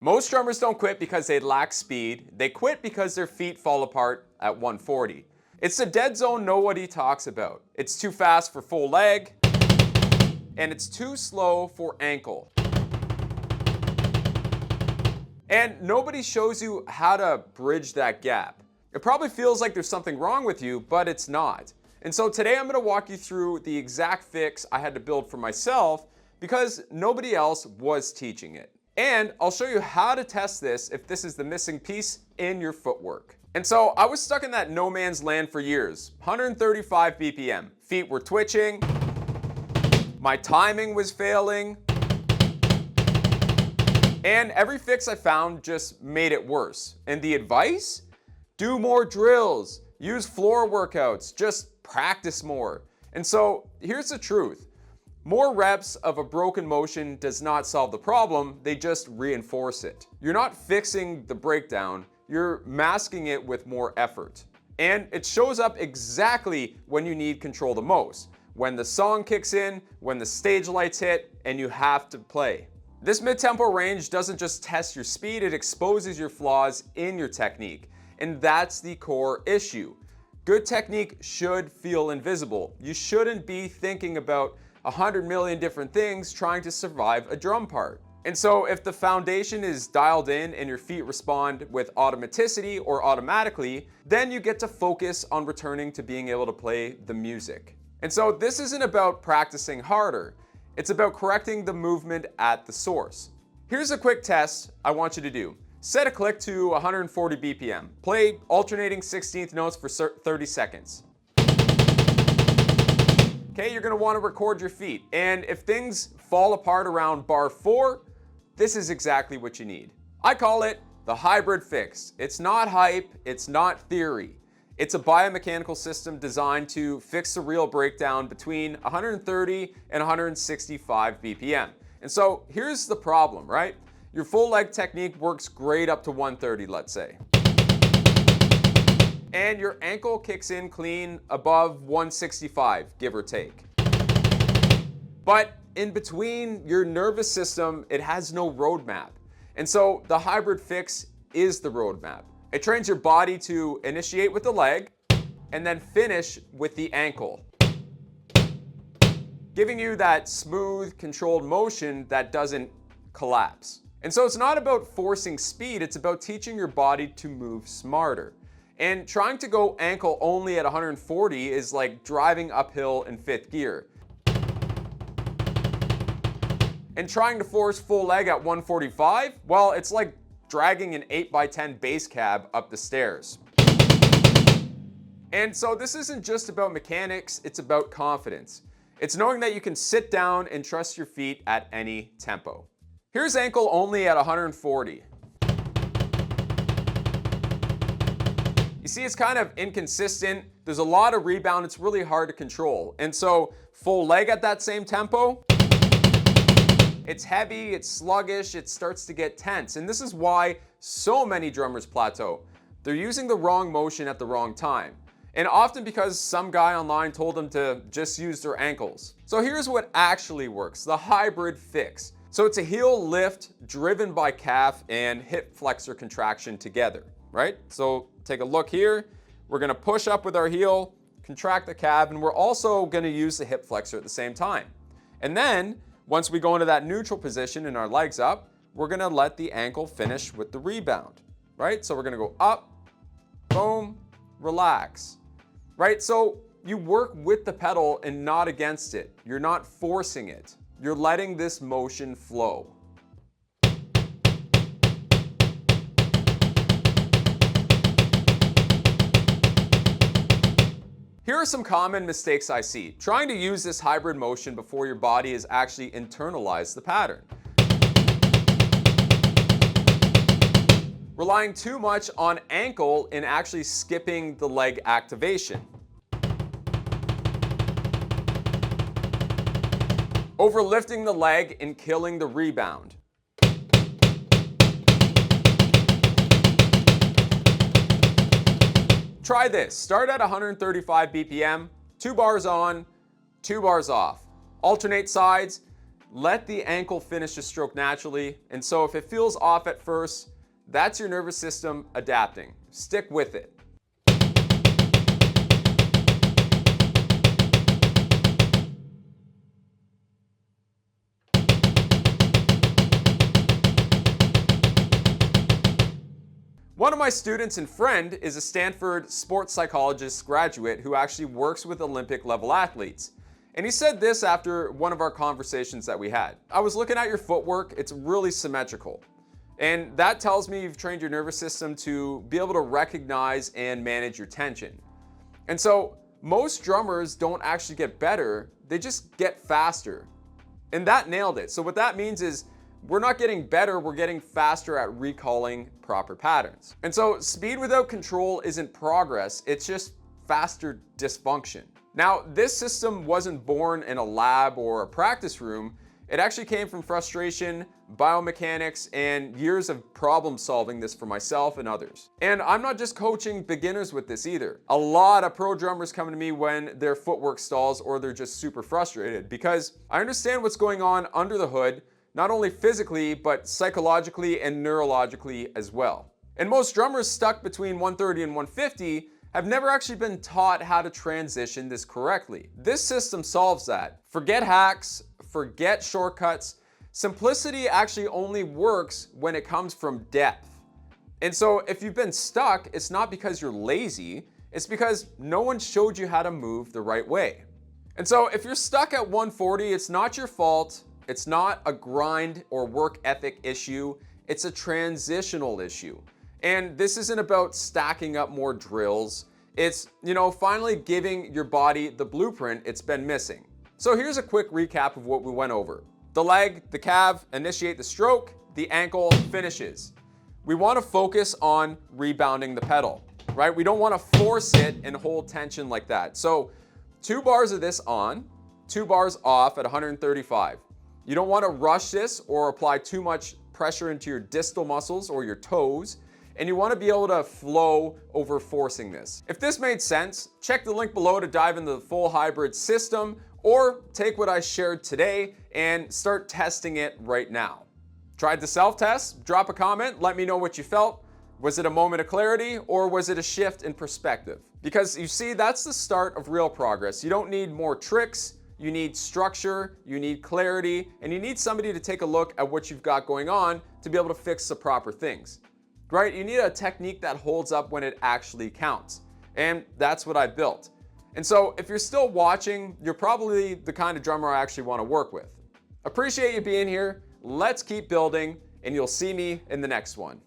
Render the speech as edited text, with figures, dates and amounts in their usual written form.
Most drummers don't quit because they lack speed. They quit because their feet fall apart at 140. It's the dead zone nobody talks about. It's too fast for full leg, and it's too slow for ankle. And nobody shows you how to bridge that gap. It probably feels like there's something wrong with you, but it's not. And so today I'm going to walk you through the exact fix I had to build for myself because nobody else was teaching it. And I'll show you how to test this if this is the missing piece in your footwork. And so I was stuck in that no man's land for years. 135 BPM. Feet were twitching. My timing was failing. And every fix I found just made it worse. And the advice? Do more drills. Use floor workouts. Just practice more. And so here's the truth. More reps of a broken motion does not solve the problem, they just reinforce it. You're not fixing the breakdown, you're masking it with more effort. And it shows up exactly when you need control the most. When the song kicks in, when the stage lights hit, and you have to play. This mid-tempo range doesn't just test your speed, it exposes your flaws in your technique. And that's the core issue. Good technique should feel invisible. You shouldn't be thinking about 100 million different things trying to survive a drum part. And so if the foundation is dialed in and your feet respond with automaticity or automatically, then you get to focus on returning to being able to play the music. And so this isn't about practicing harder. It's about correcting the movement at the source. Here's a quick test I want you to do. Set a click to 140 BPM. Play alternating 16th notes for 30 seconds. Okay, you're gonna wanna record your feet. And if things fall apart around bar 4, this is exactly what you need. I call it the hybrid fix. It's not hype, it's not theory. It's a biomechanical system designed to fix the real breakdown between 130 and 165 BPM. And so here's the problem, right? Your full leg technique works great up to 130, let's say. And your ankle kicks in clean above 165, give or take. But in between your nervous system, it has no roadmap. And so the hybrid fix is the roadmap. It trains your body to initiate with the leg and then finish with the ankle, giving you that smooth, controlled motion that doesn't collapse. And so it's not about forcing speed, it's about teaching your body to move smarter. And trying to go ankle only at 140 is like driving uphill in 5th gear. And trying to force full leg at 145, well, it's like dragging an 8x10 bass cab up the stairs. And so this isn't just about mechanics, it's about confidence. It's knowing that you can sit down and trust your feet at any tempo. Here's ankle only at 140. You see, it's kind of inconsistent. There's a lot of rebound. It's really hard to control. And so full leg at that same tempo, it's heavy, it's sluggish, it starts to get tense. And this is why so many drummers plateau. They're using the wrong motion at the wrong time. And often because some guy online told them to just use their ankles. So here's what actually works, the hybrid fix. So it's a heel lift driven by calf and hip flexor contraction together, right? So take a look here. We're gonna push up with our heel, contract the calf, and we're also gonna use the hip flexor at the same time. And then, once we go into that neutral position and our legs up, we're gonna let the ankle finish with the rebound, right? So we're gonna go up, boom, relax, right? So you work with the pedal and not against it. You're not forcing it. You're letting this motion flow. Here are some common mistakes I see. Trying to use this hybrid motion before your body has actually internalized the pattern. Relying too much on ankle and actually skipping the leg activation. Overlifting the leg and killing the rebound. Try this. Start at 135 BPM, 2 bars on, 2 bars off. Alternate sides, let the ankle finish the stroke naturally. And so if it feels off at first, that's your nervous system adapting. Stick with it. One of my students and friend is a Stanford sports psychologist graduate who actually works with Olympic level athletes. And he said this after one of our conversations that we had. I was looking at your footwork, it's really symmetrical. And that tells me you've trained your nervous system to be able to recognize and manage your tension. And so most drummers don't actually get better, they just get faster. And that nailed it. So what that means is we're not getting better, we're getting faster at recalling proper patterns. And so speed without control isn't progress, it's just faster dysfunction. Now, this system wasn't born in a lab or a practice room. It actually came from frustration, biomechanics, and years of problem solving this for myself and others. And I'm not just coaching beginners with this either. A lot of pro drummers come to me when their footwork stalls or they're just super frustrated, because I understand what's going on under the hood, not only physically, but psychologically and neurologically as well. And most drummers stuck between 130 and 150 have never actually been taught how to transition this correctly. This system solves that. Forget hacks, forget shortcuts. Simplicity actually only works when it comes from depth. And so if you've been stuck, it's not because you're lazy, it's because no one showed you how to move the right way. And so if you're stuck at 140, it's not your fault. It's not a grind or work ethic issue. It's a transitional issue. And this isn't about stacking up more drills. It's, finally giving your body the blueprint it's been missing. So here's a quick recap of what we went over. The leg, the calf, initiate the stroke, the ankle finishes. We want to focus on rebounding the pedal, right? We don't want to force it and hold tension like that. So 2 bars of this on, 2 bars off at 135. You don't want to rush this or apply too much pressure into your distal muscles or your toes. And you want to be able to flow over forcing this. If this made sense, check the link below to dive into the full hybrid system, or take what I shared today and start testing it right now. Tried the self-test? Drop a comment, let me know what you felt. Was it a moment of clarity, or was it a shift in perspective? Because you see, that's the start of real progress. You don't need more tricks, you need structure, you need clarity, and you need somebody to take a look at what you've got going on to be able to fix the proper things. Right? You need a technique that holds up when it actually counts. And that's what I built. And so if you're still watching, you're probably the kind of drummer I actually want to work with. Appreciate you being here. Let's keep building, and you'll see me in the next one.